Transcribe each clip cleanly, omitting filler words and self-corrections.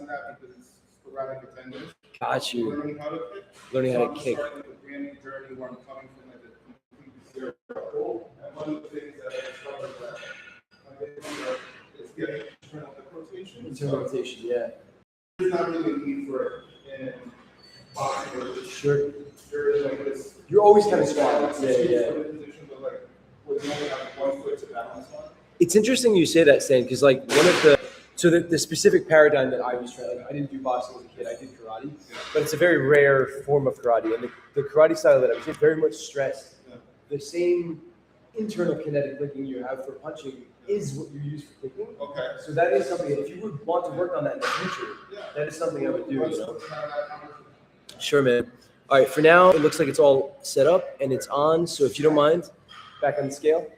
in that because it's sporadic attendance. Got you. Learning how to kick. Learning how to So kick. I'm starting a brand new journey where I'm coming from like a complete zero. And one of the things that I discovered that is getting internal hip rotation. Internal rotation, yeah. There's not really a need for it in boxing or Sure. there is like this. You're always kind of squatting. Yeah. Position, but like with only having one foot to balance on. It's interesting you say that, Stan, because like one of the specific paradigm that I was trying, like, I didn't do boxing as a kid, I did karate, but it's a very rare form of karate, and the karate style that I was in very much stressed. The same internal kinetic linking you have for punching is what you use for kicking. Okay. So that is something that if you would want to work on that in the future, that is something I would do. You know? Sure, man. All right, for now, it looks like it's all set up and it's on. So if you don't mind, back on the scale.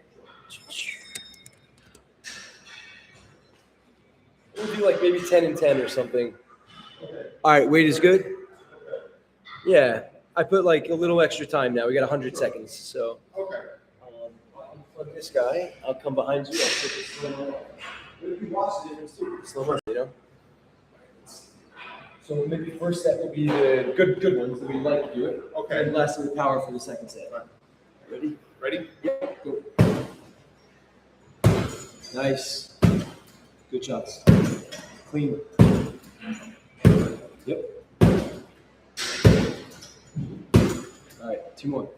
We'll do like maybe 10 and 10 or something. All right, weight is good? Yeah, I put like a little extra time now. We got 100 seconds, so. Okay. I'll unplug this guy. I'll come behind you. I'll take this slow mo. If you watch the difference too, slow mo, you know? So maybe first set will be the good ones that we like to do it. Okay. And lastly, the power for the second set. Ready? Ready? Yeah, go. Nice. Good shots. Clean. Yep. All right, 2 more. All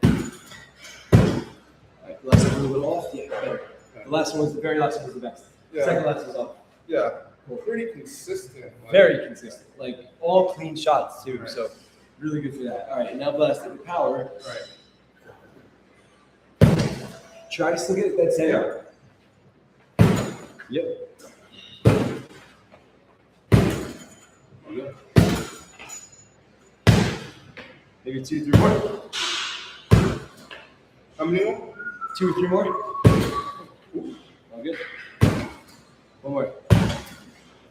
right, the last one a little off. Yeah, better. The last one was the very last one was the best. Yeah. Second last was off. Yeah. Cool. Pretty consistent. Like, Very consistent. Like all clean shots too. Right. So really good for that. All right, and now blast it with power. Right. Try to still get that center. Yep. Yep. Maybe 2, 3 more. How many more? 2 or 3 more. All good. One more.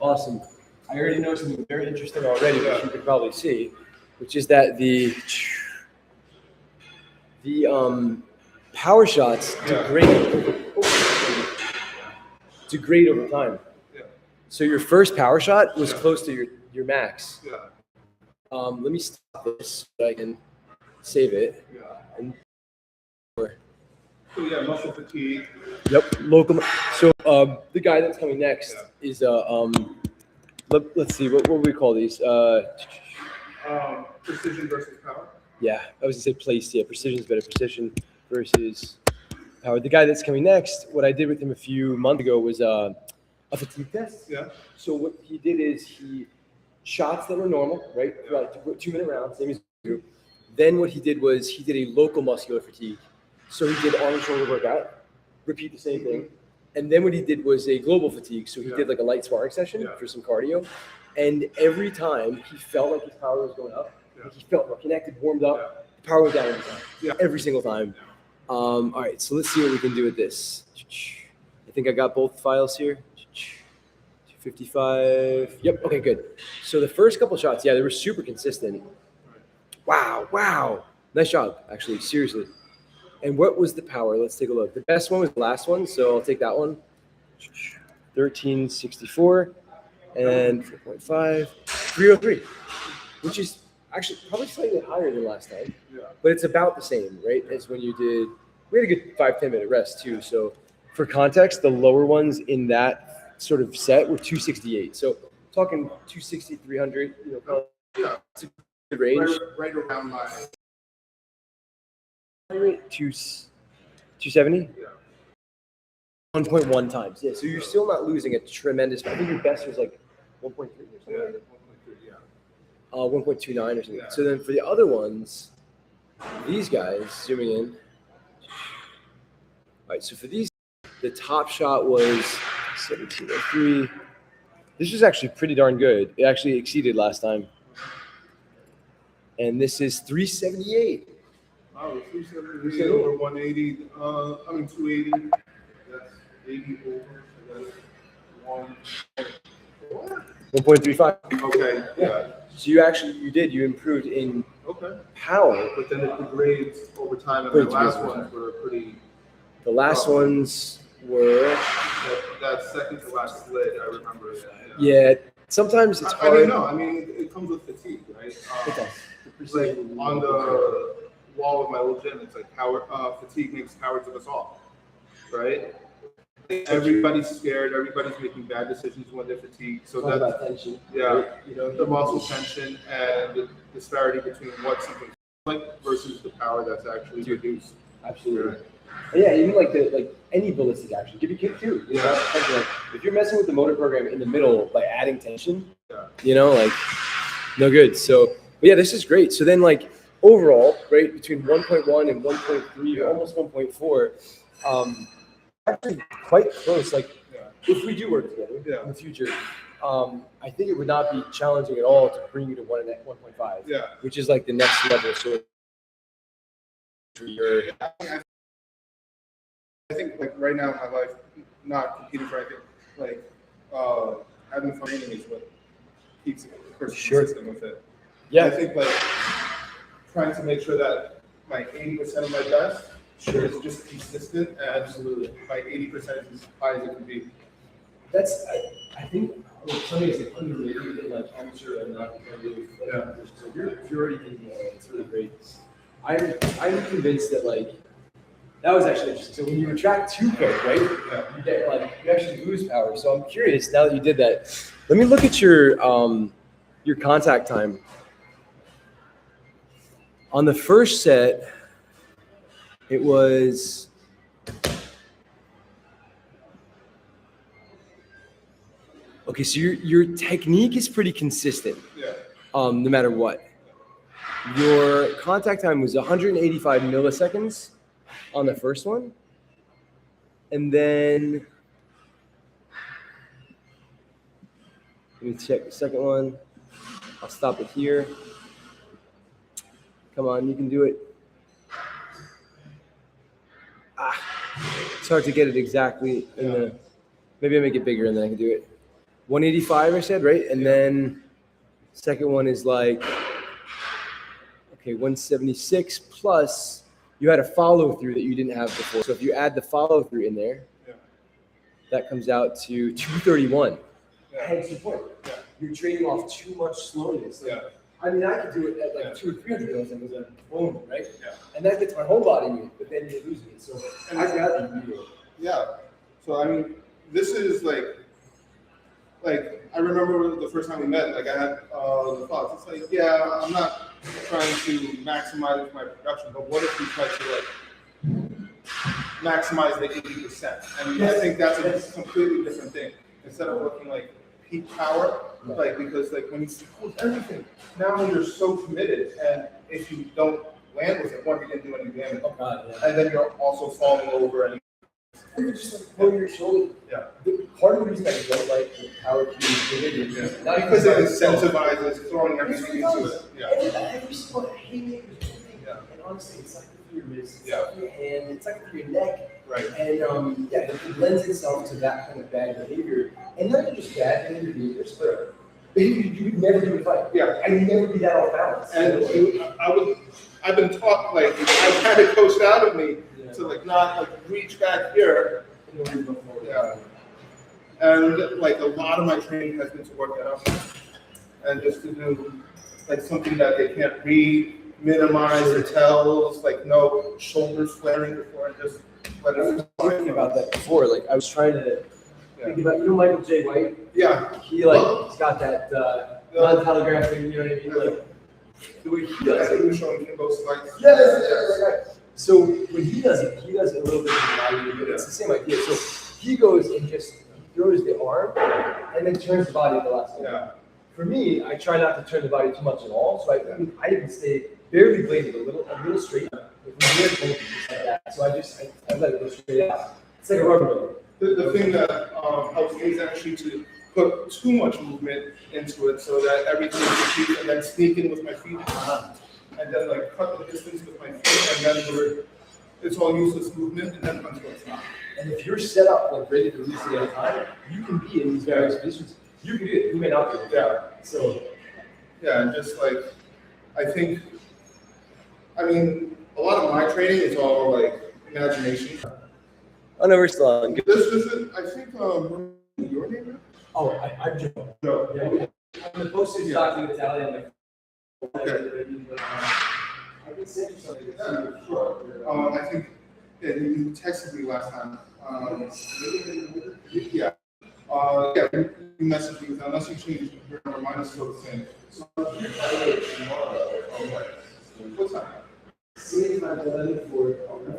Awesome. I already know something very interesting already, which you could probably see, which is that the power shots degrade over time. Yeah. So your first power shot was close to your max. Yeah. Let me stop this so I can save it. Yeah. And So yeah, muscle fatigue. yep, local. So the guy that's coming next is let's see, what would we call these? Precision versus power. Yeah, I was gonna say place. Yeah, precision is better. Precision versus power. The guy that's coming next, what I did with him a few months ago was a fatigue test. Yeah. So what he did is he shots that were normal, right? Like 2-minute rounds, same as you. Then what he did was he did a local muscular fatigue. So he did arm and shoulder workout, repeat the same thing. And then what he did was a global fatigue. So he did like a light sparring session for some cardio. And every time he felt like his power was going up, like he felt more connected, warmed up, the power went down every time, every single time. All right, so let's see what we can do with this. I think I got both files here. 255. Yep, okay, good. So the first couple shots, they were super consistent. Wow. Nice job, actually, seriously. And what was the power? Let's take a look. The best one was the last one, so I'll take that one. 1364 and 4.5, 303, which is actually probably slightly higher than last time. Yeah. But it's about the same, right, as when you did. We had a good 5-10 minute rest too. So for context, the lower ones in that sort of set were 268. So talking 260, 300, it's a good range. Right around my. 270? Yeah. 1.1 times. Yeah, so you're still not losing a tremendous. I think your best was like 1.3 or something. Yeah, like that. 1.3, yeah. 1.29 or something. Yeah. So then for the other ones, these guys, zooming in. All right, so for these, the top shot was 1703. This was actually pretty darn good. It actually exceeded last time. And this is 378. Oh, 370 over 180. 280. That's 80 over. So that's 1.35. Okay. Yeah. So you improved in power. But then it degrades over time, and the last ones were pretty. The last ones were. That second to last split, I remember. Yeah, sometimes it's I hard. mean, no, I mean, it comes with fatigue, right? It does. Like on the wall of my old gym, it's like fatigue makes cowards of us all, right? Everybody's scared. Everybody's making bad decisions when they're fatigued. So It's all that's about tension. yeah, Right? You know, the muscle tension and the disparity between what something's like versus the power that's actually produced. Absolutely. Right. And yeah, even like any ballistic action, give you kick too. You know, like, if you're messing with the motor program in the middle by adding tension, you know, like no good. So, but yeah, this is great. So then, like overall, right between 1.1 and 1.3, almost 1.4, actually quite close. Like if we do work together in the future, I think it would not be challenging at all to bring you to 1.5. Yeah. Which is like the next level. So I think like right now in my life, not competing for anything, like having fun training is what keeps a person consistent with it. Yeah. I think like trying to make sure that my 80% of my best is just consistent and absolutely my 80% is as high as it can be. That's I think something is like underrated in like amateur and not competitive. So you're already thinking that way. It's really great. I'm convinced that like that was actually interesting. So when you retract too quick, right? You get like you actually lose power. So I'm curious now that you did that. Let me look at your contact time. On the first set, it was okay. So your technique is pretty consistent. No matter what. Your contact time was 185 milliseconds on the first one. And then, let me check the second one. I'll stop it here. Come on, you can do it. It's hard to get it exactly. Maybe I make it bigger and then I can do it. 185, I said, right? And then second one is like, okay, 176 plus you had a follow through that you didn't have before. So if you add the follow through in there, that comes out to 231. Hence the point. You're trading off too much slowness. I mean, I could do it at like 200 or 300 milliseconds and boom, right? And that gets my whole body moving, but then you're losing it. So I'd rather you do it. Yeah. So I mean, this is like I remember the first time we met. Like I had the thoughts. It's like, yeah, I'm not trying to maximize my production, but what if we try to like maximize the 80%? And I think that's a completely different thing. Instead of looking like peak power, like because like when you with everything, now you're so committed, and if you don't land with it, one, you didn't do any damage, and then you're also falling over and you just like pull your shoulder. Part of the reason I don't like the power cube is not because it incentivizes throwing everything into it. Every single haymaker is thing. And honestly, it's like for your wrist, it's like for your hand, it's like for your neck. Right. And it lends itself to that kind of bad behavior. And not just bad behaviors, but behavior you would never do in a fight. I'd never be that off balance. And I've been taught, like, I've had it coached out of me to like not like reach back here. And like a lot of my training has been to work that up and just to do like something that they can't read, minimize the tells, like no shoulders flaring before and just let it. I was talking about that before. Like I was trying to think about, Michael J. White? He's got that non-telegraphing, you know what I mean? Like the way he does it. He was showing him both slides. Yes. So when he does it a little bit of but it's the same idea. So he goes and just throws the arm and then turns the body at the last moment. For me, I try not to turn the body too much at all. So I even stay barely bladed, a little straight. Like that. So I let it go straight out. It's like a rubber band. The thing that helps me is actually to put too much movement into it so that everything is cheap and then sneak in with my feet. And then like cut the distance with my feet, and then it's all useless movement, and then until it's not. And if you're set up like ready to release it at a time, you can be in these various positions. You can do it. You may not be. So and just like I think, I mean, a lot of my training is all like imagination. Oh no, we're still on. This is I think your name. Oh, I'm Joe. Joe. Yeah. I'm the postage document Italian. Okay. I can send you something. Yeah, sure. I think, yeah, you texted me last time. Yeah. Yeah, you messaged me, unless you change your number, mine is still the same. So, okay. What time? See if I'm done for. If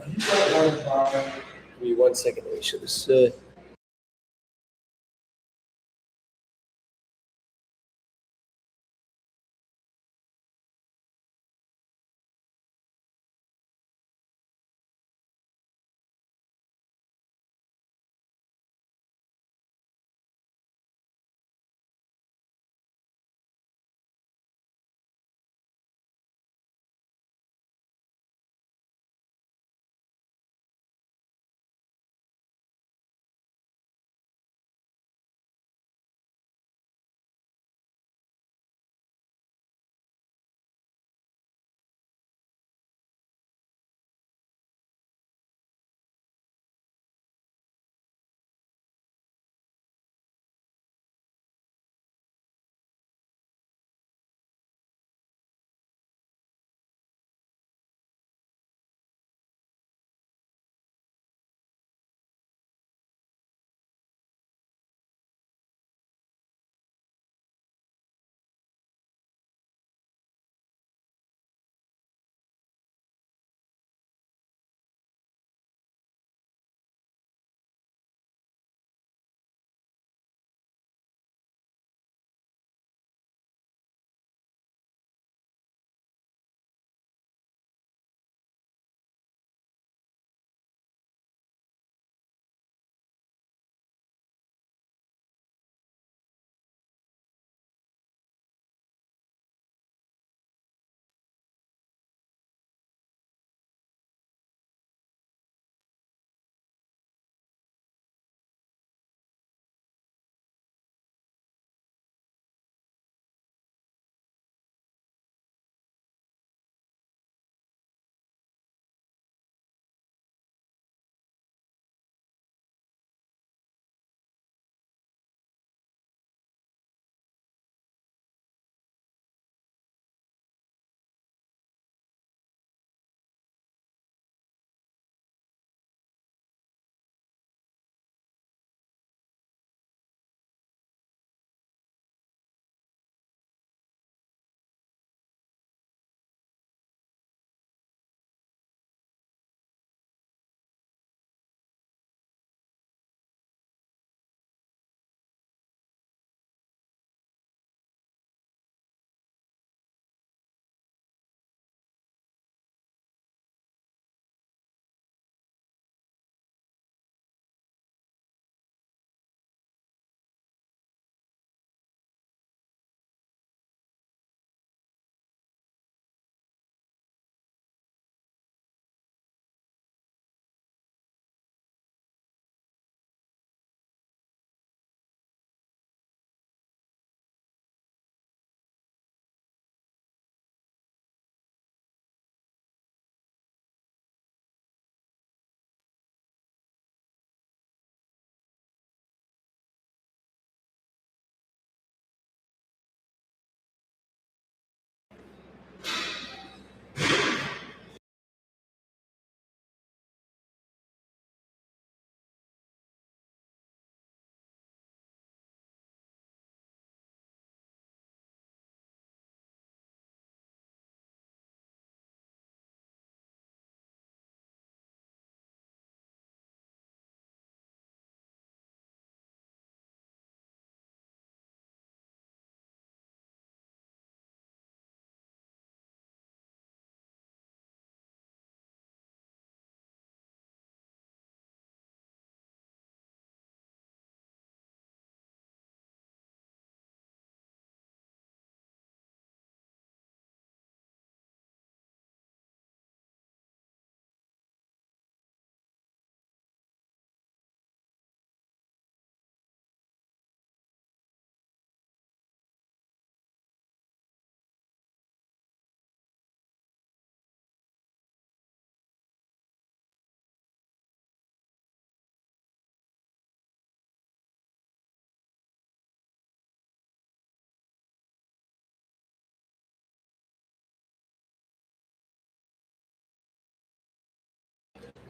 you got one by. Give me 1 second. Let me show this.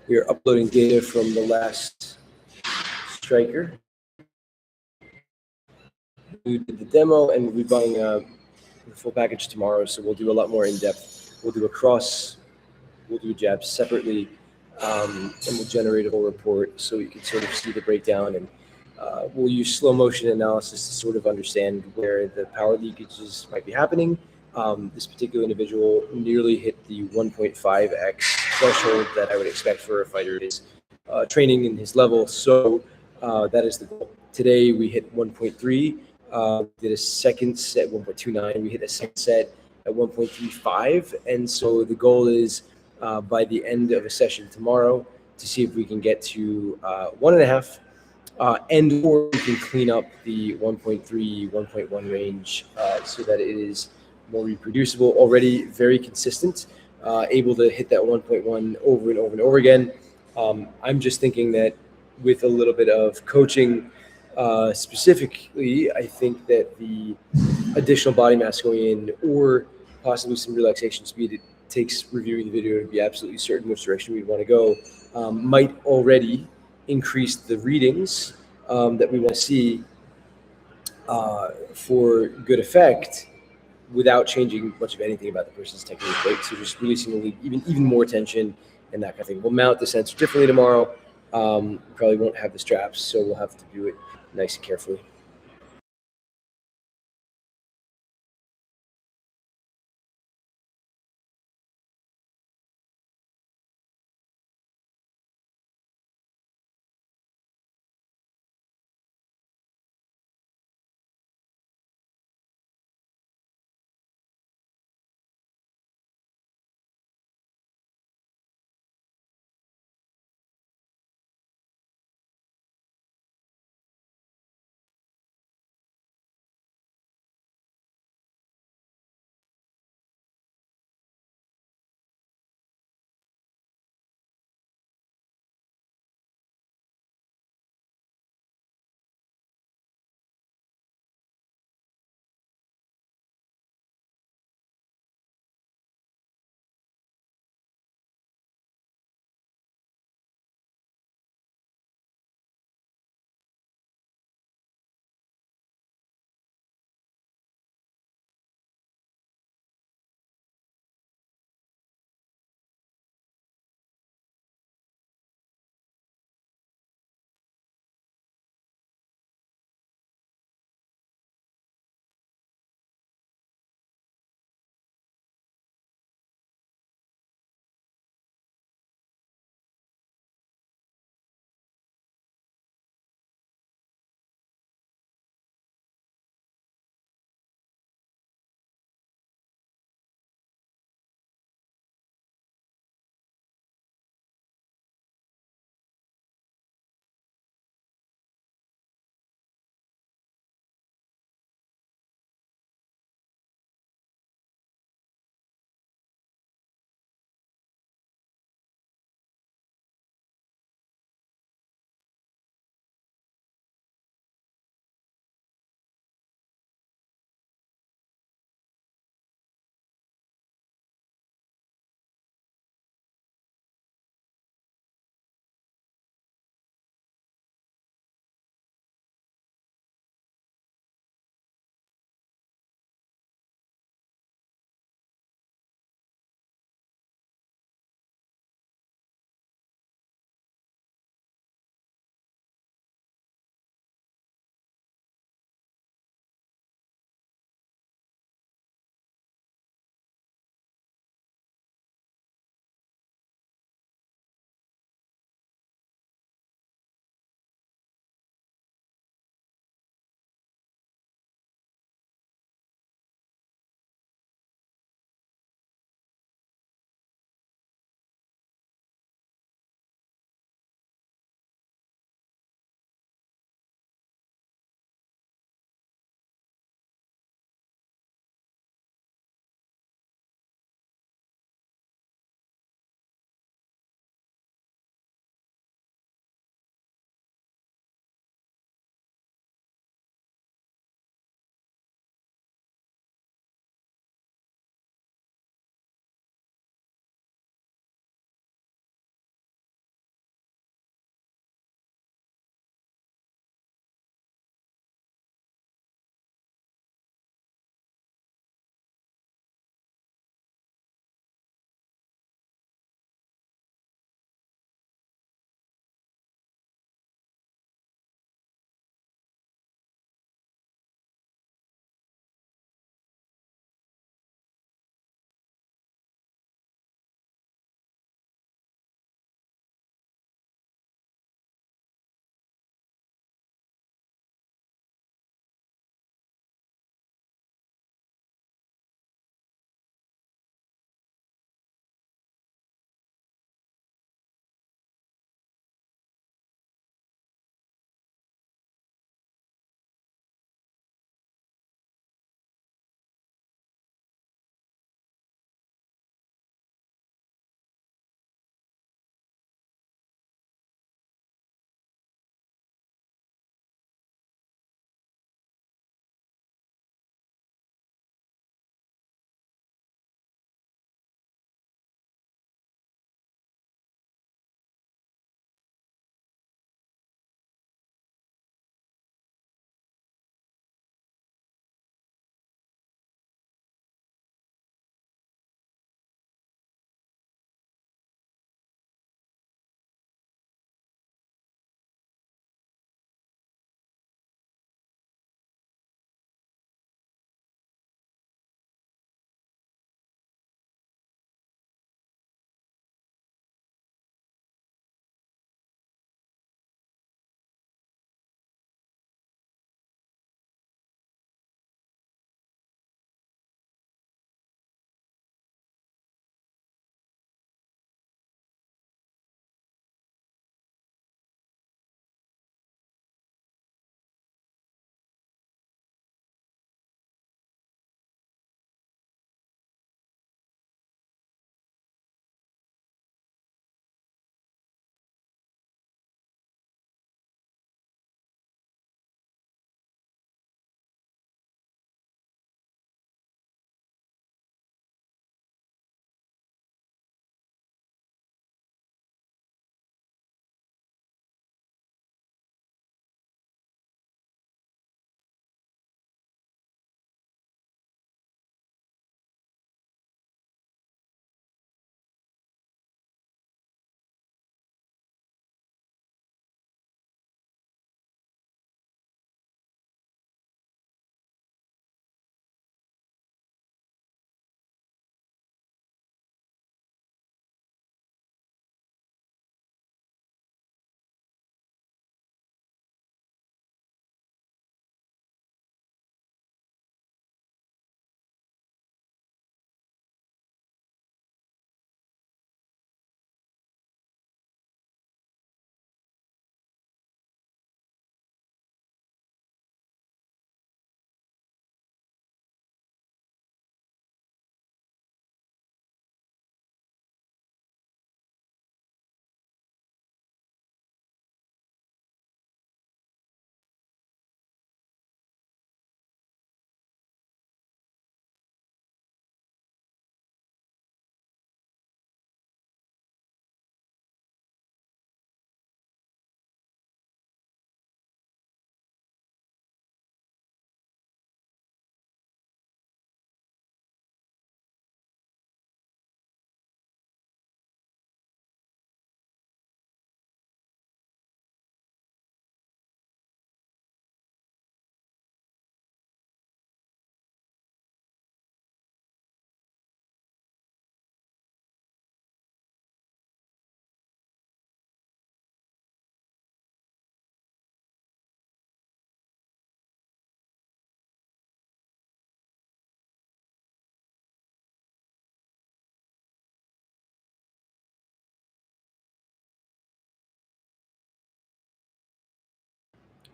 We are uploading data from the last striker who did the demo, and we'll be buying the full package tomorrow. So we'll do a lot more in depth. We'll do a cross, we'll do jabs separately, and we'll generate a whole report so you can sort of see the breakdown. And we'll use slow motion analysis to sort of understand where the power leakages might be happening. This particular individual nearly hit the 1.5x threshold that I would expect for a fighter is training in his level. So that is the goal. Today we hit 1.3. Did a second set 1.29. We hit a second set at 1.35, and so the goal is by the end of a session tomorrow to see if we can get to 1.5, and or we can clean up the 1.3, 1.1 range so that it is more reproducible. Already very consistent, able to hit that 1.1 over and over and over again. I'm just thinking that with a little bit of coaching, specifically, I think that the additional body mass going in or possibly some relaxation speed, it takes reviewing the video to be absolutely certain which direction we'd want to go, might already increase the readings that we want to see for good effect without changing much of anything about the person's technique, right? So just releasing even more tension and that kind of thing. We'll mount the sensor differently tomorrow. Probably won't have the straps, so we'll have to do it nice and carefully.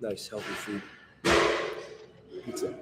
Nice, healthy food. Pizza.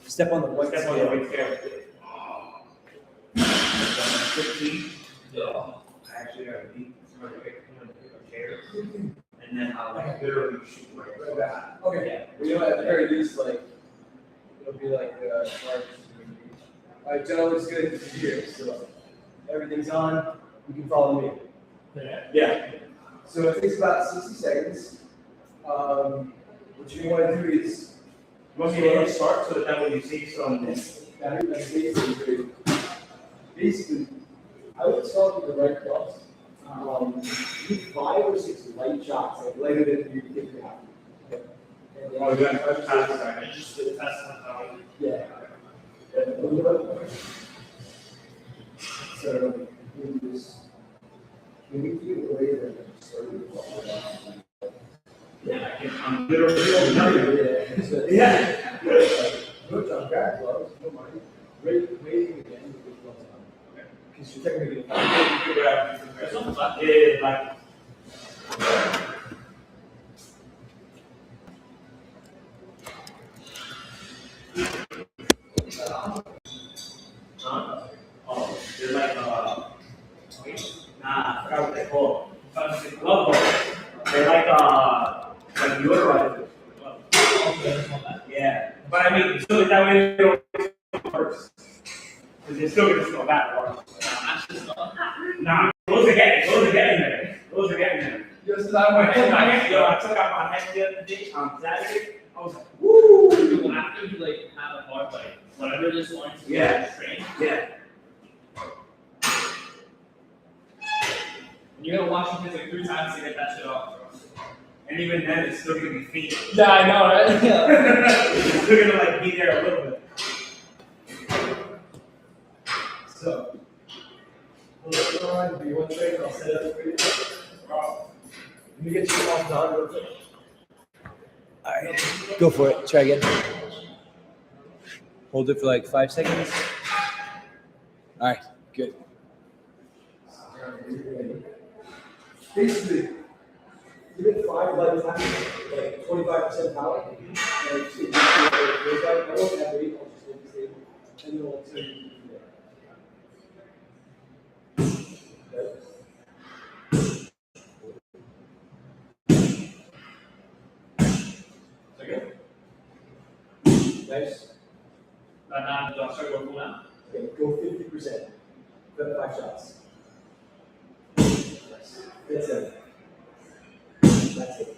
Step on the white Step on the white scale. 15. Yeah. Actually, I need somebody to pick a chair, and then I'll like literally shoot right back. Okay. Well, you know, at the very least, like, it'll be like, all right, Joe, it's good to be here. So everything's on. You can follow me. Yeah. So it takes about 60 seconds. What you want to do is You want me to start so that when you see some. that's basically basically, I would start with the right clubs. Do 5 or 6 light shots, like lighter than you think you have to. Okay? And then Just to test how. yeah. So, we just, can we do it later? Yeah, I'm literally. Yeah. No jump, grab gloves, no mind. Rating again with the gloves on. Because you're technically. Yeah, like. Oh, they're like, I forgot what they call. Glove balls. They're like deodorizers. Yeah, but I mean, so that way they don't worse. Because they're still gonna smell bad. Nah, those are getting there. Those are getting there. Yes, that way. I took out my head the other day on Saturday. I was like, woo! After you like have a hard like whatever this one to train, Yeah. you're gonna wash your hands like 3 times to get that shit off. And even then, it's still gonna be faint. Yeah, I know, right? Yeah. It's still gonna like be there a little bit. So, do you want to trade? I'll set it up for you. Let me get you off down real quick. All right, go for it. Try again. Hold it for like 5 seconds. All right, good. Basically, give it 5 light times, like 25% power. And if you I won't have weight, I'll just hold it stable. And then we'll turn it from there. Okay. Nice. Now, do I start going full now? Okay, go 50%. Got 5 shots. That's it. That's it.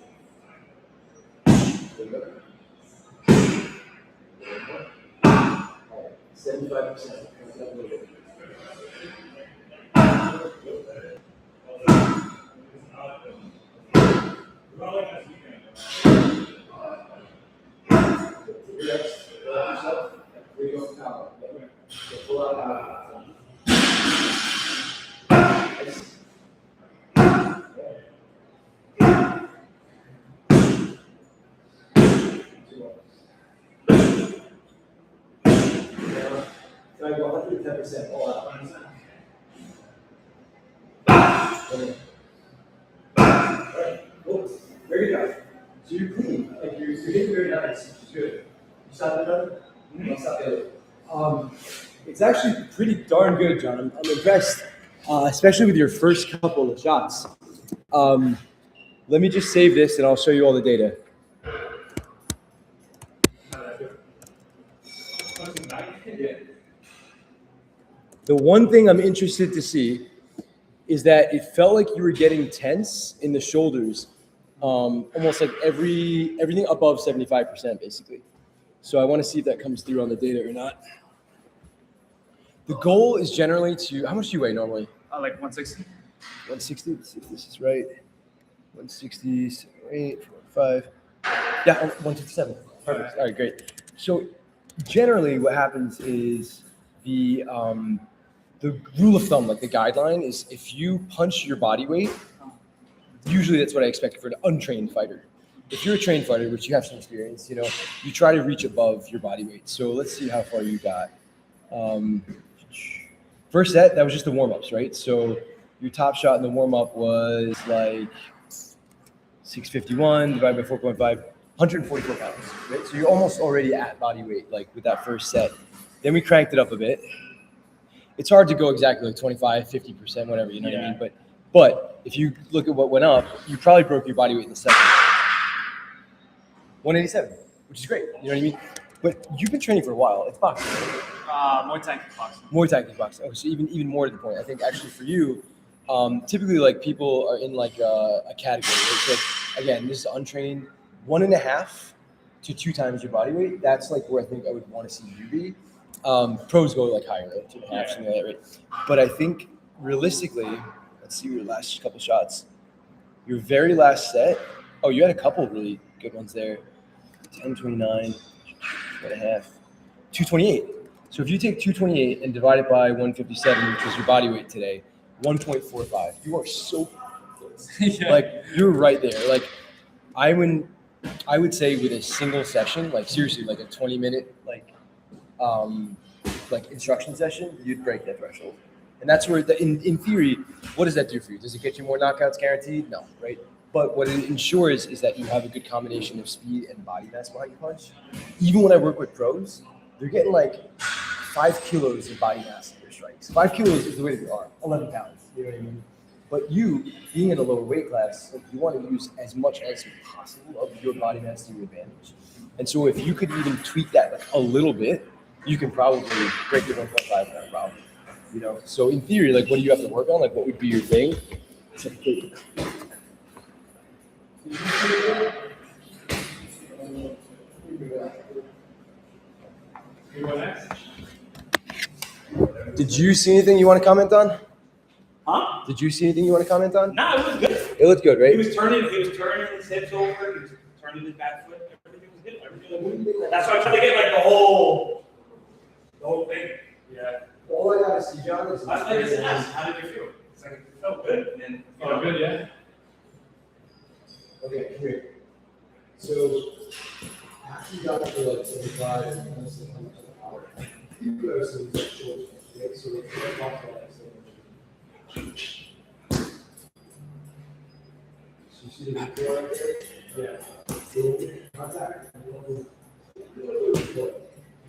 There you go. All right, 75%. Comes up a little bit. Relax. Relax yourself. There you go. Power. So pull out power. Nice. Try to go 110% all out. Okay. Alright, cool. Very good. So you're clean. Like you're getting very nice, which is good. You stop the other? I'll stop the other. It's actually pretty darn good, John. I'm impressed, especially with your first couple of shots. Let me just save this and I'll show you all the data. The one thing I'm interested to see is that it felt like you were getting tense in the shoulders, almost like everything above 75%, basically. So I want to see if that comes through on the data or not. The goal is generally to, how much do you weigh normally? Like 160. 160, let's see if this is right. 160, 8, 5. Yeah, 157. Perfect. All right, great. So generally what happens is the rule of thumb, like the guideline, is if you punch your body weight, usually that's what I expect for an untrained fighter. If you're a trained fighter, which you have some experience, you try to reach above your body weight. So let's see how far you got. First set, that was just the warm-ups, right? So your top shot in the warm-up was like 651 divided by 4.5, 144 pounds, right? So you're almost already at body weight, like with that first set. Then we cranked it up a bit. It's hard to go exactly like 25, 50%, whatever, you know what I mean? But if you look at what went up, you probably broke your body weight in the second. 187, which is great, you know what I mean? But you've been training for a while. It's boxing, right? Muay Thai kickboxing. Muay Thai kickboxing. Oh, so even more to the point. I think actually for you, typically like people are in like a category. Right? So like, again, this is untrained, 1.5 to 2 times your body weight. That's like where I think I would want to see you be. Pros go like higher, right? 2.5, something like that, right? But I think realistically, let's see your last couple shots. Your very last set. Oh, you had a couple of really good ones there. 10:29, 2.5, 2:28. So if you take 2:28 and divide it by 157, which was your body weight today, 1.45. You are so close. Like you're right there. Like I would say with a single session, like seriously, like a 20-minute like instruction session, you'd break that threshold. And that's where, in theory, what does that do for you? Does it get you more knockouts guaranteed? No, right? But what it ensures is that you have a good combination of speed and body mass behind your punch. Even when I work with pros, they're getting like 5 kilos of body mass in their strikes. 5 kilos is the way that they are, 11 pounds, you know what I mean? But you, being in a lower weight class, like, you want to use as much as possible of your body mass to your advantage. And so if you could even tweak that like a little bit, you can probably break your 1.5 without a problem. You know, so in theory, like, what do you have to work on? Like, what would be your thing? Did you see anything you want to comment on? Huh? Did you see anything you want to comment on? Nah, it was good. It looked good, right? He was turning his hips over, he was turning his back foot, everything was good. That's why I tried to get like the whole thing. Yeah. All I gotta see, John, is I was like, how did you feel? It's like, it felt good. And, Good, yeah. Okay, here. So after you got to like 75 and almost 100 an hour, you have some short, right? So let's talk about that. So you see the video right there? Yeah. So contact.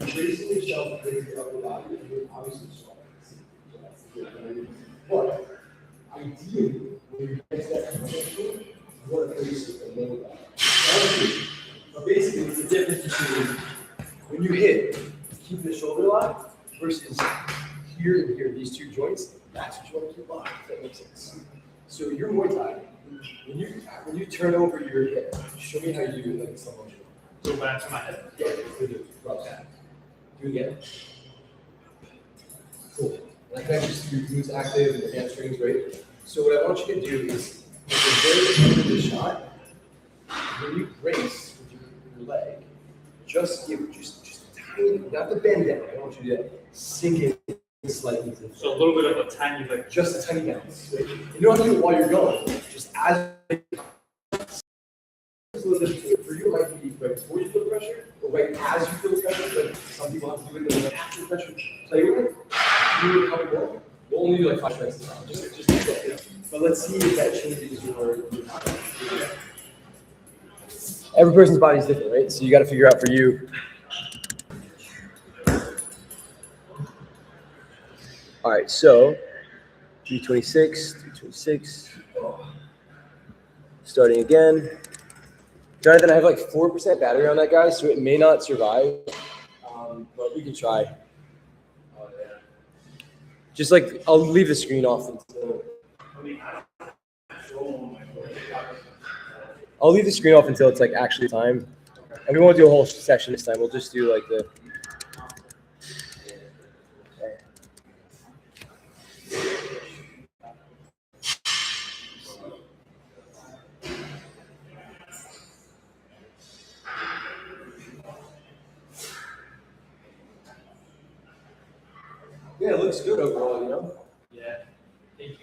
Raising yourself, raising your upper body, you're obviously strong. But ideally, when you raise that connection, you want to raise the lower body. But basically, it's the difference between when you hit, keeping the shoulder locked versus here and here, these two joints. That's what you want to keep locked, if that makes sense. So you're Muay Thai. When you turn over your hip, show me how you do it like in slow motion. Go back to my head. Yeah, good. Rub that. Do it again. Cool. Like that, just your glutes active and your hamstrings, right? So what I want you to do is, at the very end of the shot, when you brace with your leg, just give just tiny, not the bend down. I don't want you to do that. Sink it slightly. so a little bit of a tiny, like, Just a tiny bounce. Right? You don't have to do it while you're going. Just as for you, it might be right before you feel pressure, or right as you feel pressure. Like some people have to do it after pressure. Play with it. Do it a couple more. We'll only do like 5 strikes a round. Just but let's see if that changes your every person's body is different, right? So you got to figure out for you. All right, so 326. Starting again. Jonathan, I have like 4% battery on that guy, so it may not survive, but we can try. Just like, I'll leave the screen off until. I'll leave the screen off until it's like actually time. And we won't do a whole session this time. We'll just do like the. Yeah, it looks good overall, you know? Yeah. Thank you.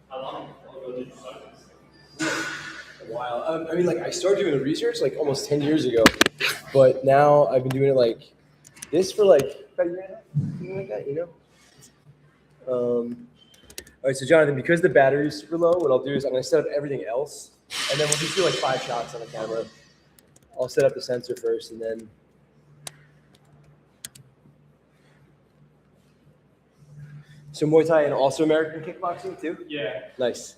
How long ago did you start this? A while. I mean, like, I started doing the research like almost 10 years ago, but now I've been doing it like this for like about a year and a half, something like that, you know? All right, so Jonathan, because the battery's super low, what I'll do is I'm going to set up everything else, and then we'll just do like 5 shots on the camera. I'll set up the sensor first, and then. So Muay Thai and also American kickboxing too? Yeah. Nice.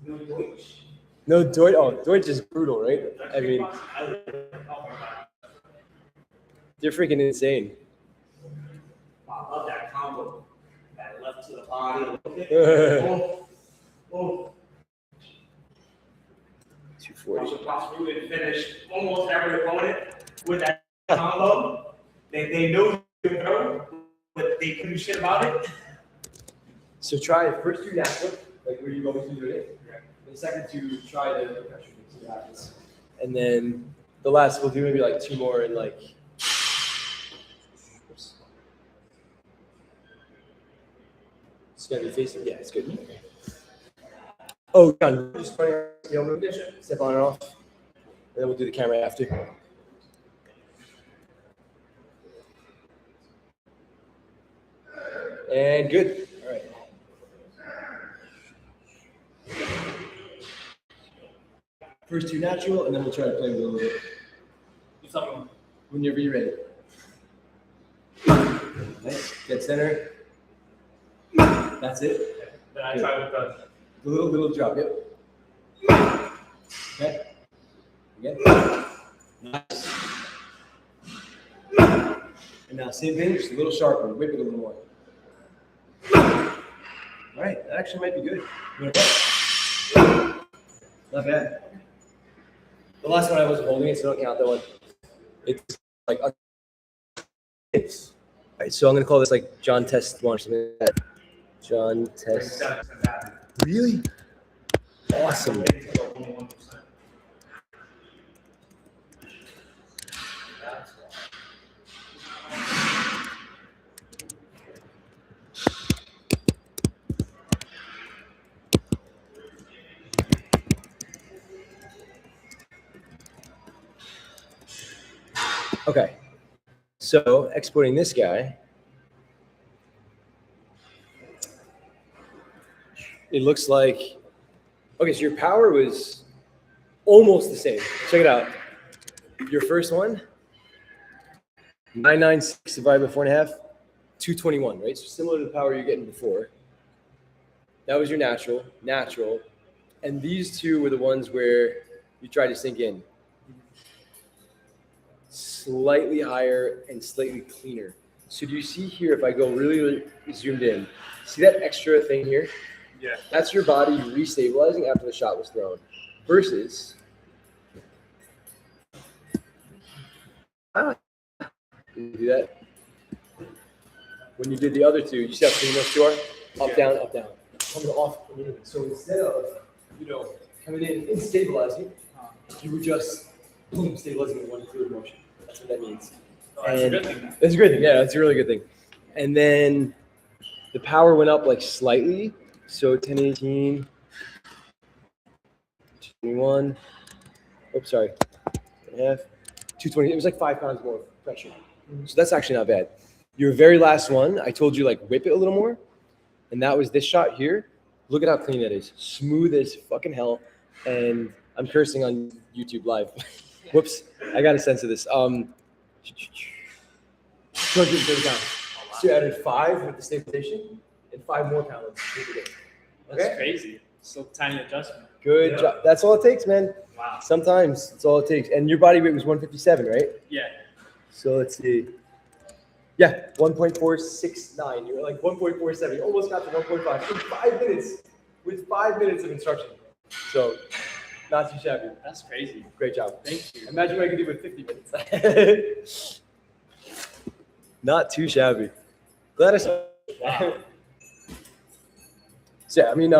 no Deutsch. No, Deutsch. Oh, Deutsch is brutal, right? I mean, they're freaking insane. I love that combo. That left to the body. 240. 240. So possibly would finish almost every opponent with that combo. They knew they could throw, but they couldn't do shit about it. So try first do natural, like where you always do it. The second two, try the pressure, see what happens. And then the last, we'll do maybe like 2 more and like. Oops. It's gonna be facing. Yeah, it's good. Oh, John, just running around, step on and off, and then we'll do the camera after. And good. All right. First 2 natural, and then we'll try to play with it a little bit. Do something. Whenever you're ready. Nice. Dead center. That's it. Then I try with The little drop. Yep. Okay. Again. Nice. And now same thing, just a little sharper. Whip it a little more. All right, that actually might be good. Not bad. The last one I wasn't holding it, so don't count that one. It's like it's all right. So I'm gonna call this like John Test 1 or something like that. John Test. Really? Awesome. Okay, so exporting this guy, it looks like, okay, so your power was almost the same. Check it out. Your first one, 996 divided by 4.5, 221, right? So similar to the power you're getting before. That was your natural, and these two were the ones where you tried to sink in. Slightly higher and slightly cleaner. So do you see here, if I go really zoomed in, see that extra thing here? Yeah. That's your body restabilizing after the shot was thrown. Versus, you do that. When you did the other two, you see how clean those two are? Up, down, up, down. Coming off. So instead of, coming in and stabilizing, you were just boom, stabilizing in one fluid motion. That's what that means. That's a good thing. That's a great thing. Yeah, that's a really good thing. And then the power went up like slightly. So 1018, 21. Oops, sorry. Half. 220. It was like 5 pounds more pressure. So that's actually not bad. Your very last one, I told you like whip it a little more. And that was this shot here. Look at how clean that is. Smooth as fucking hell. And I'm cursing on YouTube live. Whoops, I got a sense of this. 230 pounds. So you added 5 with the stabilization and 5 more pounds. That's crazy. So tiny adjustment. Good job. That's all it takes, man. Wow. Sometimes that's all it takes. And your body weight was 157, right? Yeah. So let's see. Yeah, 1.469. You were like 1.47. You almost got to 1.5 in 5 minutes with 5 minutes of instruction. So not too shabby. That's crazy. Great job. Thank you. Imagine what I could do with 50 minutes. Not too shabby. Glad I saw. Wow. So yeah, I mean,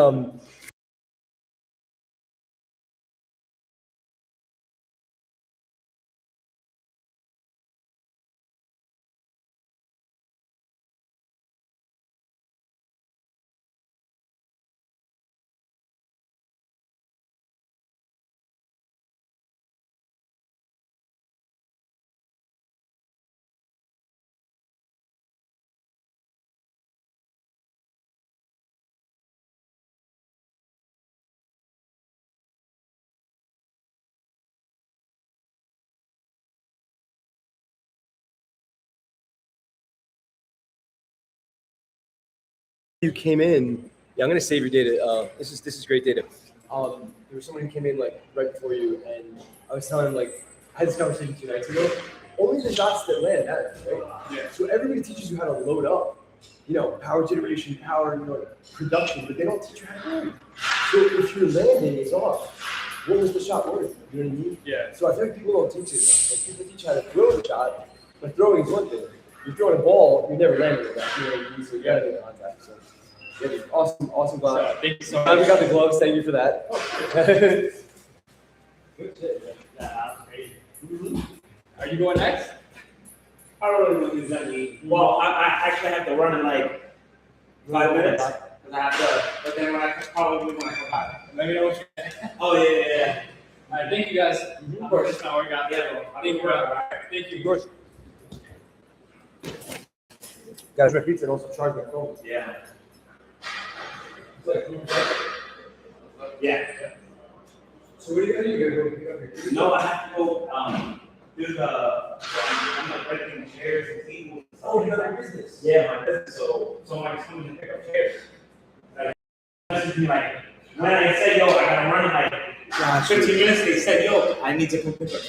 you came in. Yeah, I'm gonna save your data. This is great data. There was someone who came in like right before you, and I was telling him like I had this conversation 2 nights ago. Only the shots that land matter, right? Yeah. So everybody teaches you how to load up, power generation, power, production, but they don't teach you how to land. So if your landing is off, what was the shot worth? You know what I mean? Yeah. So I feel like people don't teach it enough. Like people teach how to throw the shot, but throwing is one thing. You're throwing a ball, you're never landing with that. You know what I mean? So you gotta do contact. So yeah, dude, awesome glove. So, thank you so Glad we much. got the gloves. Thank you for that. Good shit, man. That's crazy. Are you going next? I don't really know what does that mean. Well, I actually have to run in like 5 minutes. Cause I have to, but then when I probably when I come back. Let me know what you Oh yeah. All right, thank you guys. Of course. Just now we got Yeah. Thank you, bro. Thank you. Of course. Guys, my pizza and also charge my phone. Yeah. Yeah. So what are you gonna do? You're gonna go pick up your pizza? No, I have to go do the I'm like breaking chairs and tables. And stuff Oh, you like got that. your business. Yeah, my business. So someone coming to pick up chairs. Like, messaged me like when I said yo, I gotta run in like 15 minutes. They said yo, I need to come pick up.